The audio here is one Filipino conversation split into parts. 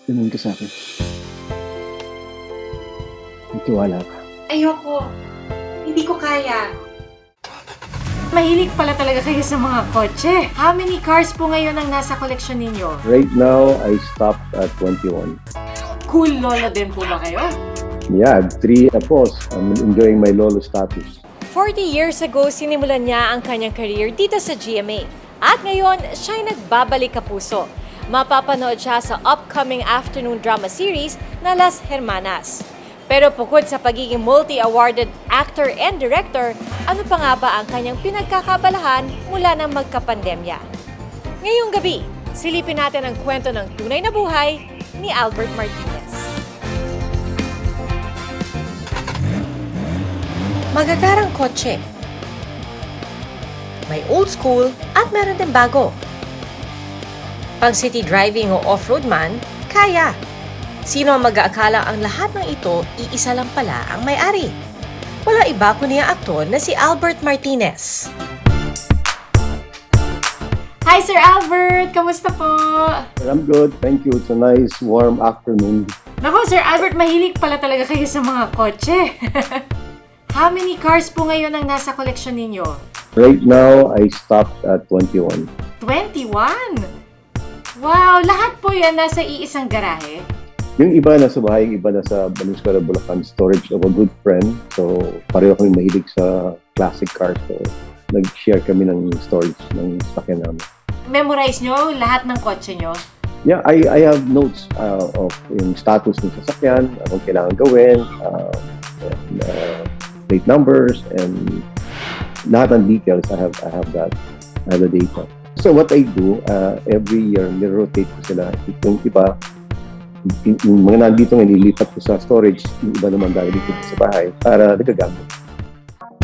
Tumingin ka sa'kin. Magtiwala ka. Ayoko. Hindi ko kaya. Mahilig pala talaga kayo sa mga kotse. How many cars po ngayon ang nasa koleksyon ninyo? Right now, I stopped at 21. Cool lolo din po ba kayo? Yeah, 3 apos. I'm enjoying my lolo status. 40 years ago, sinimulan niya ang kanyang career dito sa GMA. At ngayon, siya'y nagbabalik kapuso. Mapapanood siya sa upcoming afternoon drama series na Las Hermanas. Pero bukod sa pagiging multi-awarded actor and director, ano pa nga ba ang kanyang pinagkakabalahan mula nang magkapandemya? Ngayong gabi, silipin natin ang kwento ng tunay na buhay ni Albert Martinez. Magagarang kotse. May old school at meron din bago. Pang city driving o off-road man, kaya. Sino ang mag-aakala ang lahat ng ito, iisa lang pala ang may-ari? Wala iba kundi ang aktor na si Albert Martinez. Hi Sir Albert! Kamusta po? I'm good, thank you. It's a nice, warm afternoon. Naku Sir Albert, mahilig pala talaga kayo sa mga kotse. How many cars po ngayon ang nasa koleksyon ninyo? Right now, I stopped at 21. 21? Wow! Lahat po yan nasa iisang garahe? Yung iba nasa bahay, yung iba nasa Valenzuela, Bulacan, storage of a good friend. So, pareho kami mahilig sa classic cars. So, nag-share kami ng storage ng sakyan namin. Memorize nyo lahat ng kotse nyo? Yeah, I have notes of yung status ng sasakyan, anong kailangan gawin, plate numbers, and lahat ng details. I have that. I have the data. So what I do, every year, nire-rotate ko sila. Yung iba, yung mga nandito ngayon, nilipat ko sa storage, yung iba naman dahil dito sa bahay para nagagamit.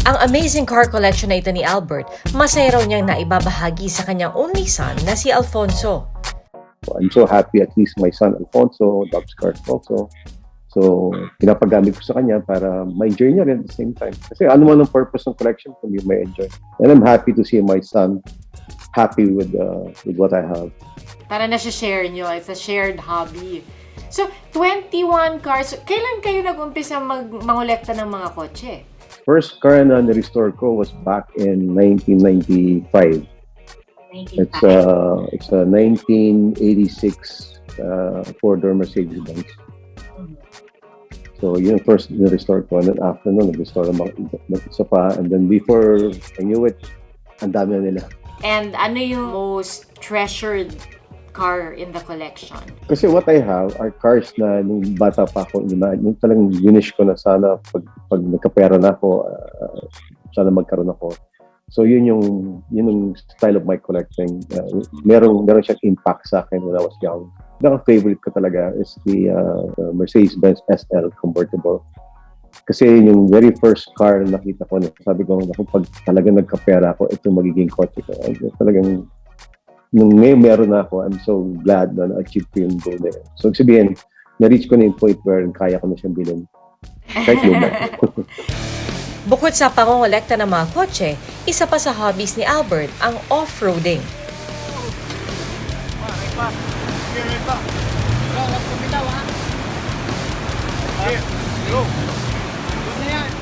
Ang amazing car collection na ito ni Albert, masaya raw niyang naibabahagi sa kanyang only son na si Alfonso. I'm so happy, at least my son Alfonso loves cars also. So, pinapagamit ko sa kanya para ma-enjoy niya rin at the same time. Kasi ano man ang purpose ng collection kung you may enjoy. And I'm happy to see my son happy with what I have. Para na-share nyo, it's a shared hobby. So, 21 cars. Kailan kayo nag-umpisa mangolekta ng mga kotse? First car na ni-restore ko was back in 1995. It's a 1986 four-door Mercedes-Benz. So, yun first ni-restore ko. And then after nun, nag-restore naman isa pa. And then before I knew it, ang dami na nila. And ano yung most treasured car in the collection? Kasi what I have are cars na nung bata pa ako, yung talagang winish ko na sana pag nagkapera na ako, sana magkaroon ako. So yun yung style of my collecting. Meron siyang impact sa akin when I was young. Ang favorite ko talaga is the Mercedes-Benz SL convertible. Kasi yung very first car na nakita ko, sabi ko, pag talagang nagkapera ako, ito magiging kotse ko. Talagang nung meron na ako, I'm so glad na na-achieve ko yung goal na yun. So, sabihin, na-reach ko na yung point where kaya ko na siyang bilhin. Kahit luma. Bukod sa pangongolekta ng mga kotse, isa pa sa hobbies ni Albert ang off-roading.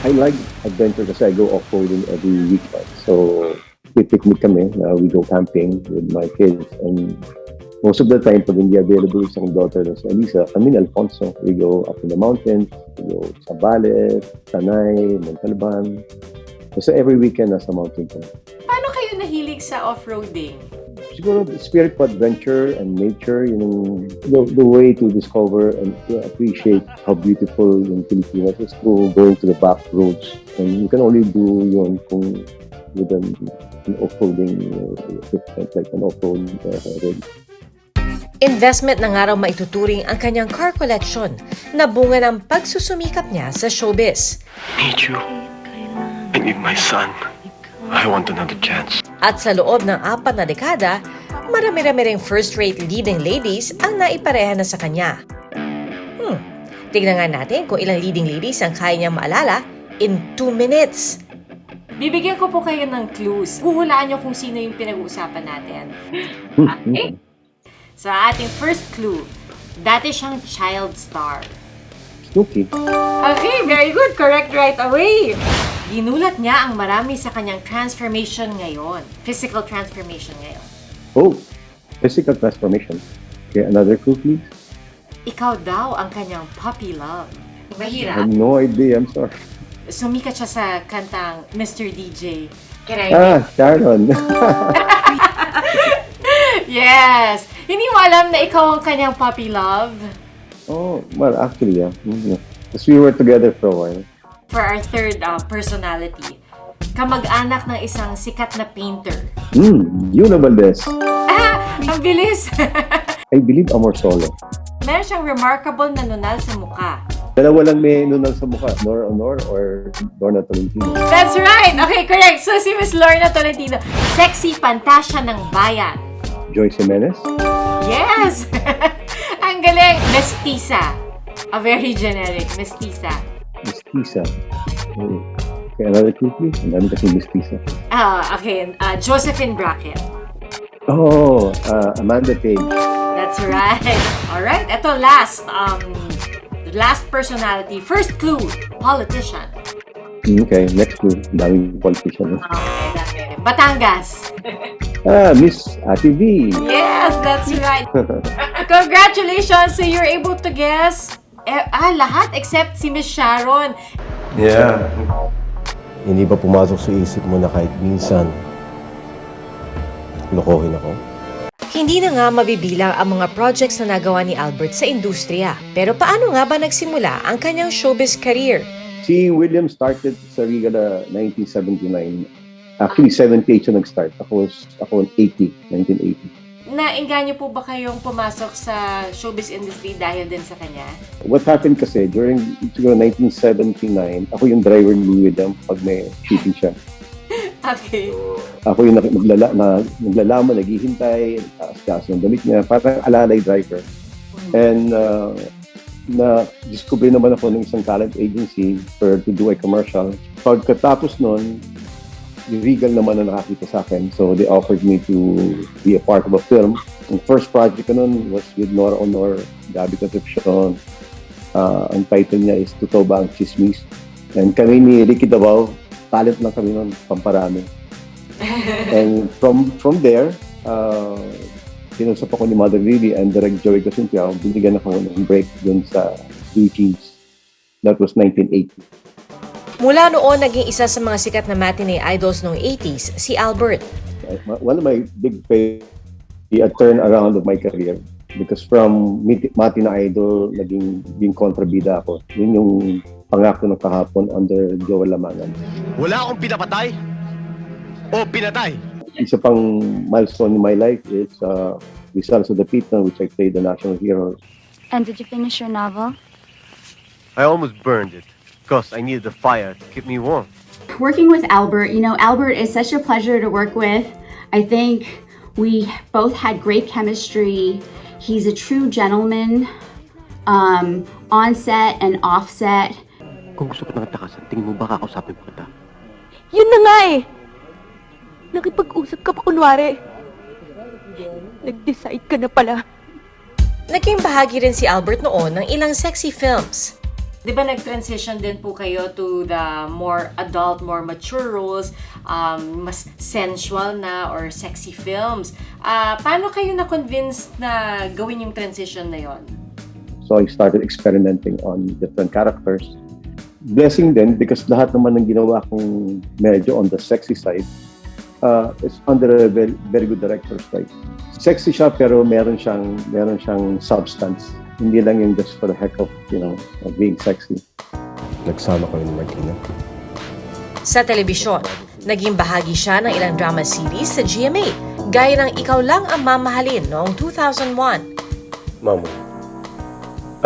I like adventure kasi I go off-roading every weekend. So, picnic kami, we go camping with my kids, and most of the time, pag hindi available isang daughter na si Alisa, kami ni Alfonso, we go up in the mountains, we go sa Bales, Tanay, Montalban. So every weekend, nasa mountain kami. Paano kayo nahilig sa off-roading? Siguro, the spirit of adventure and nature, the way to discover and to appreciate how beautiful yung Pilipinas is through going to the back roads. And you can only do yun kung with an off-roading equipment, like an off-road rig. Investment na nga raw maituturing ang kanyang car collection na bunga ng pagsusumikap niya sa showbiz. I need you. I need my son. I want another chance. At sa loob ng 4 na dekada, marami-rami ring first-rate leading ladies ang naipareha na sa kanya. Tignan nga natin kung ilang leading ladies ang kaya niyang maalala in 2 minutes. Bibigyan ko po kayo ng clues. Huhulaan niyo kung sino yung pinag-uusapan natin. Okay? So, ating first clue. Dati siyang child star. Snooki. Okay, very good. Correct right away. Ginulat niya ang marami sa kanyang transformation ngayon. Physical transformation ngayon. Oh, physical transformation. Okay, another clue, please. Ikaw daw ang kanyang puppy love. I Mahirap. have no idea. I'm sorry. Sumikat siya sa kantang Mr. DJ. Kaya Sharon. Yes! Hindi mo alam na ikaw ang kanyang puppy love? Oh, well, actually, yeah. Because we were together for a while. For our third personality, kamag-anak ng isang sikat na painter. Yuna Valdez. Ang bilis! I believe Amor Solo. Meron siyang remarkable na nunal sa mukha. Dalawa lang may nunal sa mukha. Nora Honor or Lorna Tolentino. That's right! Okay, correct. So si Miss Lorna Tolentino, sexy pantasya ng bayan. Joyce Jimenez. Yes! Ang galing! Mestiza. A very generic. Mestiza. Mestiza. Okay, another clue, please. Ang dami kasi Mestiza. Okay. Josephine Brackett. Oh, Amanda Page. That's right. Alright, ito last. Last personality. First clue. Politician. Okay, next clue. Ang daming politician. Okay, dami. Batangas. Miss Ate V. Yes, that's right. Congratulations! So you're able to guess lahat except si Miss Sharon. Yeah. Hindi ba pumasok sa isip mo na kahit minsan lokohin ako? Hindi na nga mabibilang ang mga projects na nagawa ni Albert sa industriya. Pero paano nga ba nagsimula ang kanyang showbiz career? Si William started sa Regal 1979. Actually, 78 siya nag-start. Ako 1980. Naengganyo po ba kayong pumasok sa showbiz industry dahil din sa kanya? What happened kasi, during siguro 1979, ako yung driver ni William pag may shooting siya. Okay. Ako yung naglalaman, naghihintay, taas yung damit niya, parang alalay driver. And na-discover naman ako ng isang talent agency to do a commercial. Pagkatapos nun, yung Regal naman na nakakita sa akin. So they offered me to be a part of a film. Ang first project ko nun was with Nora Honor, Gabby Concepcion. Ang title niya is Totoo Ba Ang Chismis? And kami ni Ricky Davao, talent lang kami nun, pamparami. And from there, sinusap ako ni Mother Lily and Direct Joey Casintiao, binigyan ako ng break dun sa Duties. That was 1980. Mula noon, naging isa sa mga sikat na matinee idols noong 80s, si Albert. One of my big failures, a turnaround of my career. Because from matinee idol, naging kontrabida ako. Yun yung pangako ng kahapon under Joel Lamangan. Wala akong pinapatay o pinatay. Isa pang milestone in my life is Results of the Pita, which I played the national hero. And did you finish your novel? I almost burned it because I needed the fire to keep me warm. Working with Albert, Albert is such a pleasure to work with. I think we both had great chemistry. He's a true gentleman, on set and off set. Kung gusto ko ng takasan, tingin mo baka kausapin mo kita? Yun na nga eh! Nakipag-usap ka pa kunwari. Nag-decide ka na pala. Naging bahagi rin si Albert noon ng ilang sexy films. Di ba nag-transition din po kayo to the more adult, more mature roles, mas sensual na or sexy films? Paano kayo na-convince na gawin yung transition na yon? So I started experimenting on different characters. Blessing din because lahat naman ng ginawa kong medyo on the sexy side is under a very, very good director's side. Sexy siya pero meron siyang substance. Hindi lang yung just for the heck of, of being sexy. Nagsama kayo ni Martina. Sa telebisyon, naging bahagi siya ng ilang drama series sa GMA, gaya ng Ikaw Lang Ang Mamahalin noong 2001. Mamo,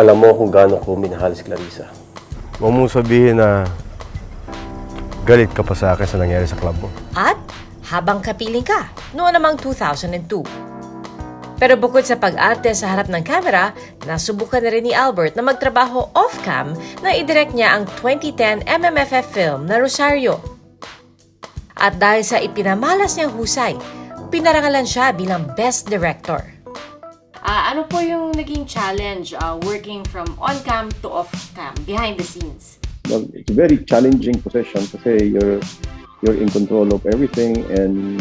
alam mo kung gaano ko minahal si Clarissa. Huwag mong sabihin na galit ka pa sa akin sa nangyari sa club mo. At Habang Kapiling Ka noong namang 2002. Pero bukod sa pag-arte sa harap ng kamera, nasubukan na rin ni Albert na magtrabaho off-cam na idirect niya ang 2010 MMFF film na Rosario. At dahil sa ipinamalas niyang husay, pinarangalan siya bilang Best Director. Ano po yung naging challenge working from on-cam to off-cam, behind the scenes? Well, it's a very challenging position kasi you're in control of everything, and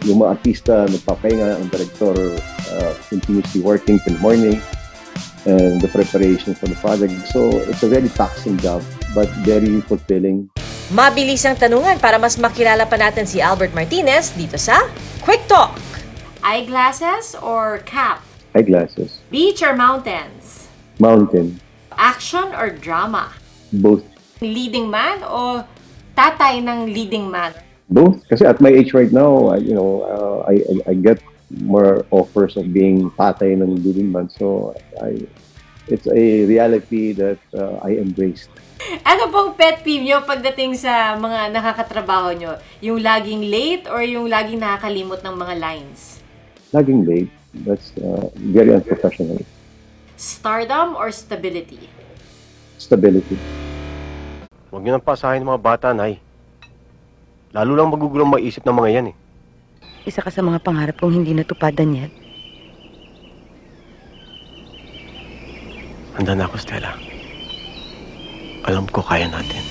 yung mga artista nagpapahinga, ang director continuously working till morning, and the preparation for the project. So it's a very taxing job but very fulfilling. Mabilis ang tanungan para mas makilala pa natin si Albert Martinez dito sa Quick Talk. Eyeglasses or cap? Eyeglasses. Beach or mountains? Mountain. Action or drama? Both. Leading man o tatay ng leading man? Both. Kasi at my age right now, I get more offers of being tatay ng leading man. So it's a reality that I embraced. Ano pong pet peeve nyo pagdating sa mga nakakatrabaho nyo? Yung laging late or yung laging nakakalimot ng mga lines? Laging late. That's very unprofessional. Stardom or stability? Stability. Huwag niyo nang pasahin ng mga bata, Nay. Lalo lang magugulong maisip ng mga yan eh. Isa ka sa mga pangarap kong hindi natupad, Daniel. Handa na ako, Stella. Alam ko kaya natin.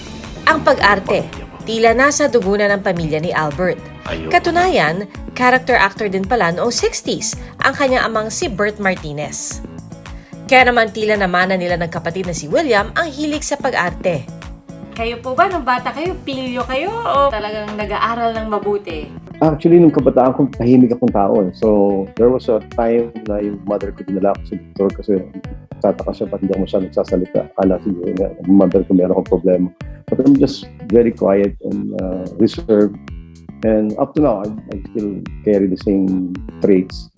Ang pag-arte, tila nasa dugo na ng pamilya ni Albert. Ayoko. Katunayan, character actor din pala noong 60s ang kanyang amang si Bert Martinez. Kaya naman tila naman nila ng kapatid na si William ang hilig sa pag-arte. Kayo po ba, nung bata kayo, pilyo kayo o talagang nag-aaral ng mabuti? Actually, nung kabataan ko, tahimik akong tao. So, there was a time na yung mother ko dinala ko sa doktor kasi tataka siya ba't hindi ako siya nagsasalita. Akala siguro na yung mother ko meron akong problema. But I'm just very quiet and reserved. And up to now, I still carry the same traits.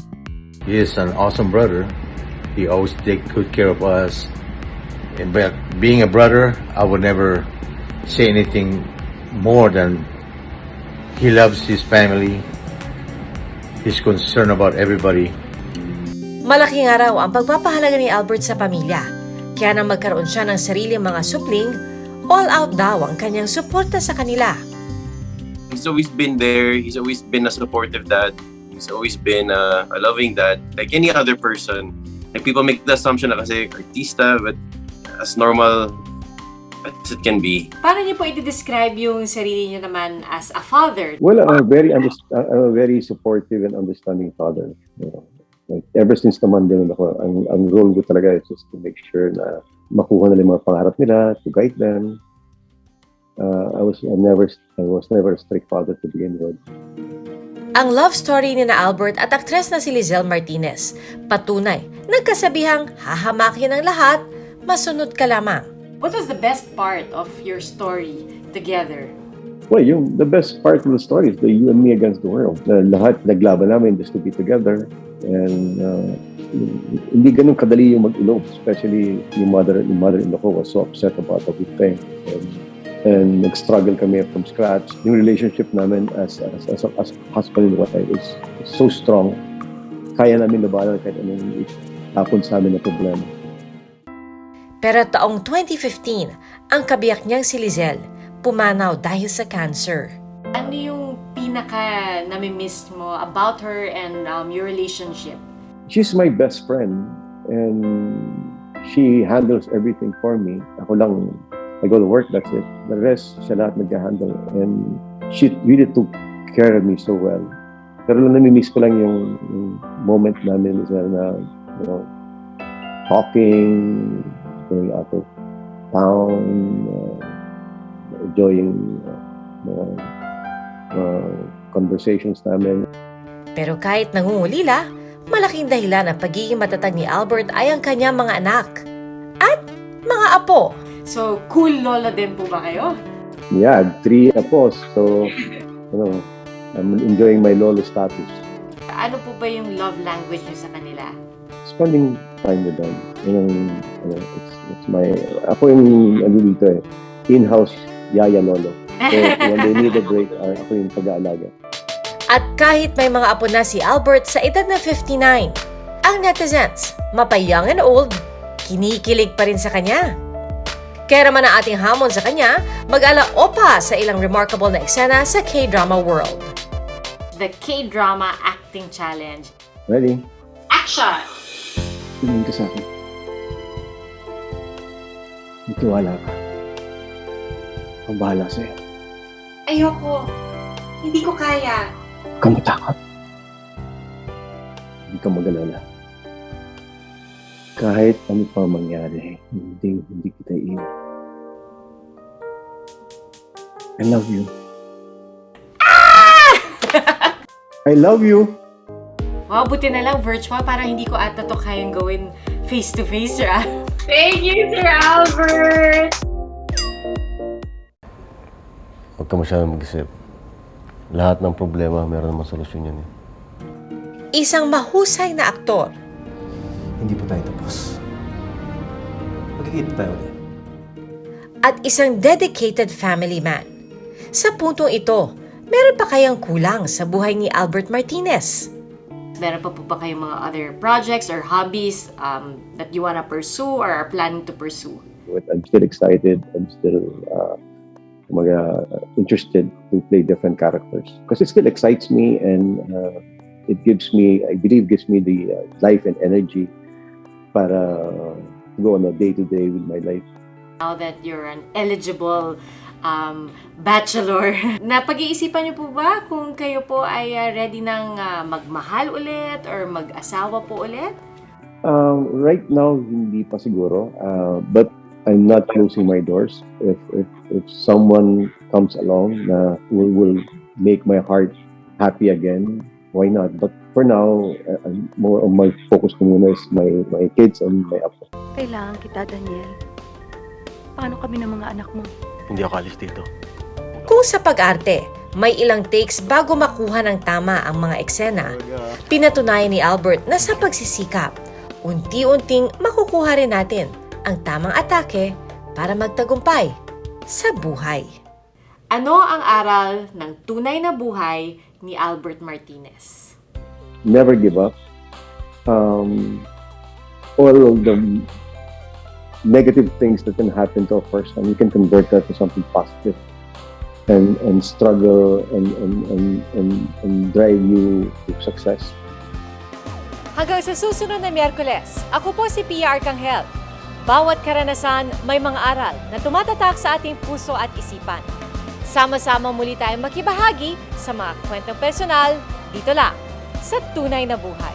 He is an awesome brother. He always take good care of us. And but being a brother, I would never say anything more than he loves his family. He's concerned about everybody. Malaking araw ang pagpapahalaga ni Albert sa pamilya. Kaya nang magkaroon siya ng sariling mga supling, all out daw ang kanyang suporta sa kanila. He's always been there. He's always been a supportive dad. He's always been a loving dad. Like any other person. Like people make the assumption na kasi artista, but as normal as it can be. Paano niyo po i-describe yung sarili niyo naman as a father? Well, I'm a very supportive and understanding father. You know, like ever since naman din ako, ang role ko talaga is just to make sure na makuha nila yung mga pangarap nila, to guide them. I was never a strict father to begin with. Ang love story ni na Albert at aktres na si Lizelle Martinez, patunay, nagkasabihang hahamakin ang lahat, masunod ka lamang. What was the best part of your story together? Well, the best part of the story is the you and me against the world. Lahat naglaban namin just to be together. And hindi ganun kadali yung mag-ilob. Especially yung mother-in-law ko was so upset about everything. And nag-struggle kami from scratch. Yung relationship namin as husband and wife is so strong. Kaya namin labanan kahit anong hapon sa amin na problema. Pero taong 2015, ang kabiyak niyang si Lizelle pumanaw dahil sa cancer. Ano yung pinaka nami-miss mo about her and your relationship? She's my best friend and she handles everything for me. Ako lang, I go to work, that's it. The rest, siya lahat nag-handle. And she really took care of me so well. Pero lang nami-miss ko lang yung moment namin na, you know, talking, going out of town, enjoying conversations namin. Pero kahit nangungulila, malaking dahilan ang pagiging matatag ni Albert ay ang kanyang mga anak at mga apo. So, cool lolo din po ba kayo? Yeah, 3 apos. So, you know, I'm enjoying my lolo status. Ano po ba yung love language niyo sa kanila? Spending time with them. It's my, ako yung dito in-house yaya lolo. So when they need a break, ako yung pag-aalaga. At kahit may mga apo na si Albert sa edad na 59, ang netizens, mapa young and old, kinikilig pa rin sa kanya. Kaya naman ang ating hamon sa kanya, mag-ala-opa sa ilang remarkable na eksena sa K-drama world. The K-drama acting challenge. Ready? Action! Tingin ka sa akin. Magtiwala ka. Ang bahala sa'yo. Ayoko. Hindi ko kaya. Huwag kang matakot. Hindi ka mag-alala. Kahit ano pa mangyari, hindi kita iiwan. I love you. I love you. Wow, buti na lang virtual para hindi ko ata to kayang gawin face-to-face, Sir Al. Thank you, Sir Albert! Huwag ka masyadong mag-isip. Lahat ng problema, meron namang solusyon yan eh. Isang mahusay na aktor. Hindi pa tayo tapos. Magkikita tayo ulit. At isang dedicated family man. Sa puntong ito, meron pa kayang kulang sa buhay ni Albert Martinez? Meron pa po ba kayong mga other projects or hobbies that you wanna pursue or are planning to pursue? I'm still excited. I'm still interested to play different characters. Because it still excites me and it gives me, I believe, gives me the life and energy para go on a day-to-day with my life. Now that you're an eligible bachelor, napag-iisipan niyo po ba kung kayo po ay ready nang magmahal ulit or mag-asawa po ulit? Right now, hindi pa siguro. But I'm not closing my doors. If someone comes along na will make my heart happy again, why not? But for now, more on my focus ko muna is my kids and my apo. Kailangan kita, Daniel. Paano kami ng mga anak mo? Hindi ako alis dito. Kung sa pag-arte, may ilang takes bago makuha ng tama ang mga eksena, pinatunayan ni Albert na sa pagsisikap, unti-unting makukuha rin natin ang tamang atake para magtagumpay sa buhay. Ano ang aral ng tunay na buhay ni Albert Martinez? Never give up. All of the negative things that can happen to a person, you can convert that to something positive and struggle and drive you to success. Hanggang sa susunod na Miyerkules, ako po si Pia Arcangel. Bawat karanasan may mga aral na tumatatak sa ating puso at isipan. Sama-sama muli tayong makibahagi sa mga kwentong personal dito lang sa Tunay na Buhay.